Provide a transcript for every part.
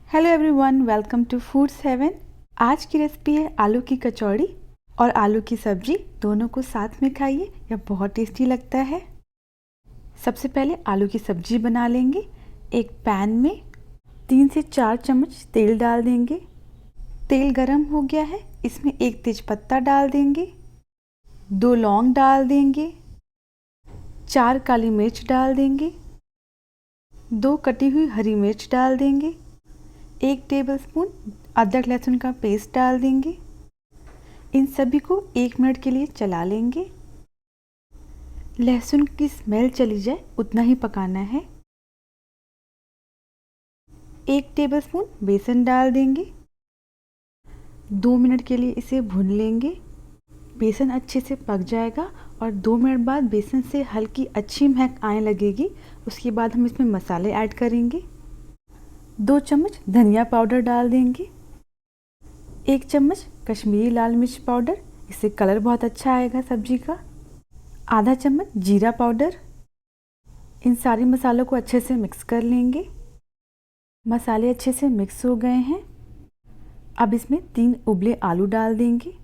Hello everyone, welcome to foods heaven. आज की recipe है आलू की कचौड़ी और आलू की सब्जी। दोनों को साथ में खाइए, यह बहुत टेस्टी लगता है। सबसे पहले आलू की सब्जी बना लेंगे। एक पैन में 3 से 4 चम्मच तेल डाल देंगे। तेल गरम हो गया है, इसमें एक तेज़पत्ता डाल देंगे, 2 लौंग डाल देंगे, 4 काली मिर्च डाल देंगे, 2 कटी हुई हरी मिर्च डाल देंगे, 1 टेबलस्पून अदरक लहसुन का पेस्ट डाल देंगे। इन सभी को 1 मिनट के लिए चला लेंगे। लहसुन की स्मेल चली जाए उतना ही पकाना है। 1 टेबलस्पून बेसन डाल देंगे। 2 मिनट के लिए इसे भून लेंगे। बेसन अच्छे से पक जाएगा और 2 मिनट बाद बेसन से हल्की अच्छी महक आने लगेगी। उसके बाद हम इसमें मसाले ऐड करेंगे। 2 चम्मच धनिया पाउडर डाल देंगे, 1 चम्मच कश्मीरी लाल मिर्च पाउडर, इससे कलर बहुत अच्छा आएगा सब्जी का, आधा चम्मच जीरा पाउडर। इन सारे मसालों को अच्छे से मिक्स कर लेंगे। मसाले अच्छे से मिक्स हो गए हैं। अब इसमें 3 उबले आलू डाल देंगे।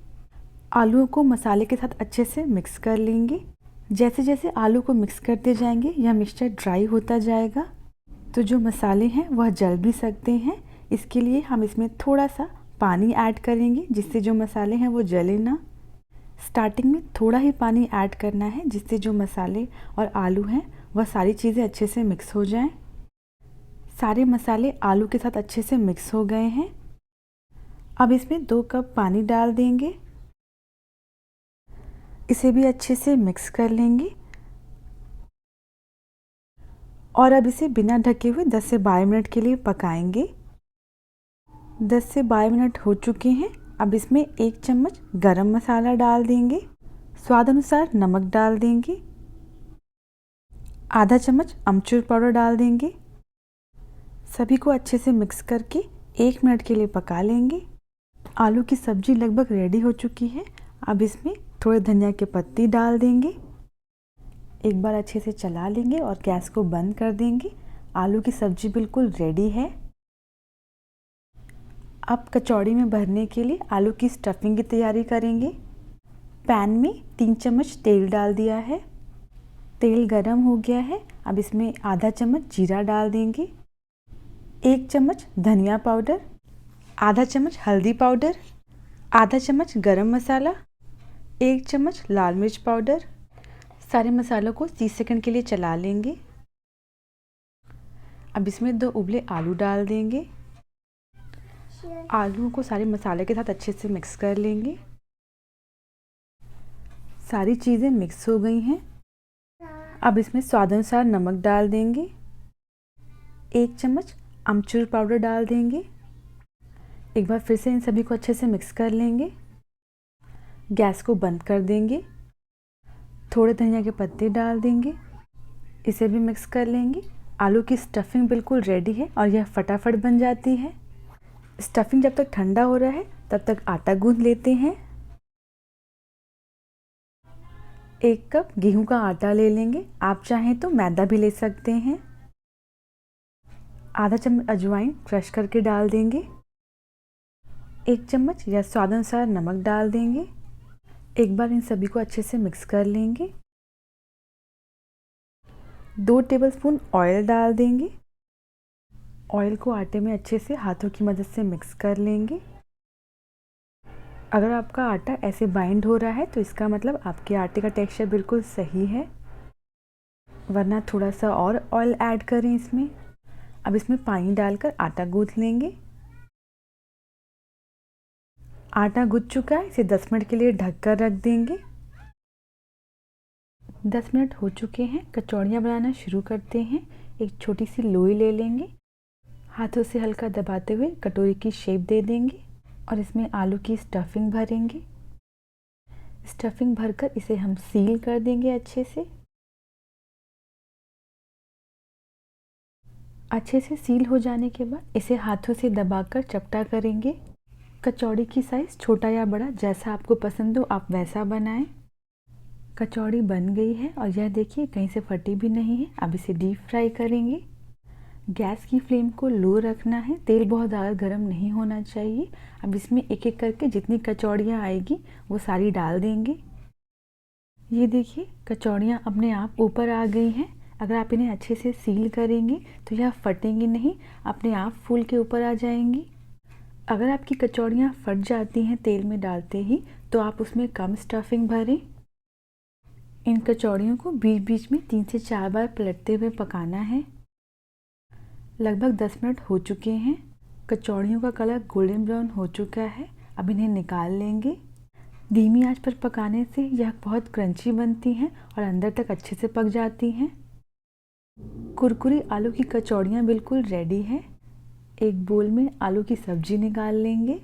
आलूओं को मसाले के साथ अच्छे से मिक्स कर लेंगे। जैसे जैसे आलू को मिक्स करते जाएंगे यह मिक्सचर ड्राई होता जाएगा, तो जो मसाले हैं वह जल भी सकते हैं। इसके लिए हम इसमें थोड़ा सा पानी ऐड करेंगे, जिससे जो मसाले हैं वो जले ना। स्टार्टिंग में थोड़ा ही पानी ऐड करना है, जिससे जो मसाले और आलू हैं वह सारी चीज़ें अच्छे से मिक्स हो जाएं। सारे मसाले आलू के साथ अच्छे से मिक्स हो गए हैं। अब इसमें 2 कप पानी डाल देंगे। इसे भी अच्छे से मिक्स कर लेंगे और अब इसे बिना ढके हुए 10 से 12 मिनट के लिए पकाएंगे। 10 से 12 मिनट हो चुके हैं। अब इसमें 1 चम्मच गरम मसाला डाल देंगे, स्वाद अनुसार नमक डाल देंगे, आधा चम्मच अमचूर पाउडर डाल देंगे। सभी को अच्छे से मिक्स करके 1 मिनट के लिए पका लेंगे। आलू की सब्जी लगभग रेडी हो चुकी है। अब इसमें थोड़े धनिया के पत्ती डाल देंगे। एक बार अच्छे से चला लेंगे और गैस को बंद कर देंगे। आलू की सब्जी बिल्कुल रेडी है। अब कचौड़ी में भरने के लिए आलू की स्टफिंग की तैयारी करेंगे। पैन में 3 चम्मच तेल डाल दिया है। तेल गरम हो गया है। अब इसमें आधा चम्मच जीरा डाल देंगे, 1 चम्मच धनिया पाउडर, आधा चम्मच हल्दी पाउडर, आधा चम्मच गरम मसाला, 1 चम्मच लाल मिर्च पाउडर। सारे मसालों को 30 सेकंड के लिए चला लेंगे। अब इसमें 2 उबले आलू डाल देंगे। आलूओं को सारे मसाले के साथ अच्छे से मिक्स कर लेंगे। सारी चीज़ें मिक्स हो गई हैं। अब इसमें स्वाद अनुसार नमक डाल देंगे, 1 चम्मच अमचूर पाउडर डाल देंगे। एक बार फिर से इन सभी को अच्छे से मिक्स कर लेंगे। गैस को बंद कर देंगे। थोड़े धनिया के पत्ते डाल देंगे, इसे भी मिक्स कर लेंगे। आलू की स्टफिंग बिल्कुल रेडी है और यह फटाफट बन जाती है। स्टफिंग जब तक ठंडा हो रहा है तब तक आटा गूंथ लेते हैं। 1 कप गेहूं का आटा ले लेंगे, आप चाहें तो मैदा भी ले सकते हैं। आधा चम्मच अजवाइन क्रश करके डाल देंगे। 1 चम्मच या स्वाद अनुसार नमक डाल देंगे। एक बार इन सभी को अच्छे से मिक्स कर लेंगे। 2 टेबलस्पून ऑयल डाल देंगे। ऑयल को आटे में अच्छे से हाथों की मदद से मिक्स कर लेंगे। अगर आपका आटा ऐसे बाइंड हो रहा है तो इसका मतलब आपके आटे का टेक्सचर बिल्कुल सही है, वरना थोड़ा सा और ऑयल ऐड करें इसमें। अब इसमें पानी डालकर आटा गूंथ लेंगे। आटा गूंथ चुका है, इसे 10 मिनट के लिए ढककर रख देंगे। 10 मिनट हो चुके हैं। कचौड़ियाँ बनाना शुरू करते हैं। एक छोटी सी लोई ले लेंगे, हाथों से हल्का दबाते हुए कटोरी की शेप दे देंगे और इसमें आलू की स्टफिंग भरेंगे। स्टफिंग भरकर इसे हम सील कर देंगे अच्छे से। अच्छे से सील हो जाने के बाद इसे हाथों से दबाकर चपटा करेंगे। कचौड़ी की साइज़ छोटा या बड़ा जैसा आपको पसंद हो आप वैसा बनाएं। कचौड़ी बन गई है और यह देखिए कहीं से फटी भी नहीं है। अब इसे डीप फ्राई करेंगे। गैस की फ्लेम को लो रखना है, तेल बहुत ज़्यादा गर्म नहीं होना चाहिए। अब इसमें एक एक करके जितनी कचौड़ियाँ आएगी वो सारी डाल देंगे। ये देखिए कचौड़ियाँ अपने आप ऊपर आ गई हैं। अगर आप इन्हें अच्छे से सील करेंगे तो यह फटेंगी नहीं, अपने आप फूल के ऊपर आ जाएंगी। अगर आपकी कचौड़ियाँ फट जाती हैं तेल में डालते ही तो आप उसमें कम स्टफिंग भरें। इन कचौड़ियों को बीच बीच में 3 से 4 बार पलटते हुए पकाना है। लगभग 10 मिनट हो चुके हैं। कचौड़ियों का कलर गोल्डन ब्राउन हो चुका है। अब इन्हें निकाल लेंगे। धीमी आंच पर पकाने से यह बहुत क्रंची बनती हैं और अंदर तक अच्छे से पक जाती हैं। कुरकुरी आलू की कचौड़ियाँ बिल्कुल रेडी हैं। एक बोल में आलू की सब्जी निकाल लेंगे।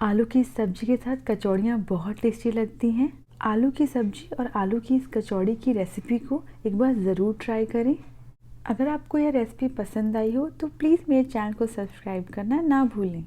आलू की सब्जी के साथ कचौड़ियाँ बहुत टेस्टी लगती हैं। आलू की सब्जी और आलू की इस कचौड़ी की रेसिपी को एक बार ज़रूर ट्राई करें। अगर आपको यह रेसिपी पसंद आई हो तो प्लीज़ मेरे चैनल को सब्सक्राइब करना ना भूलें।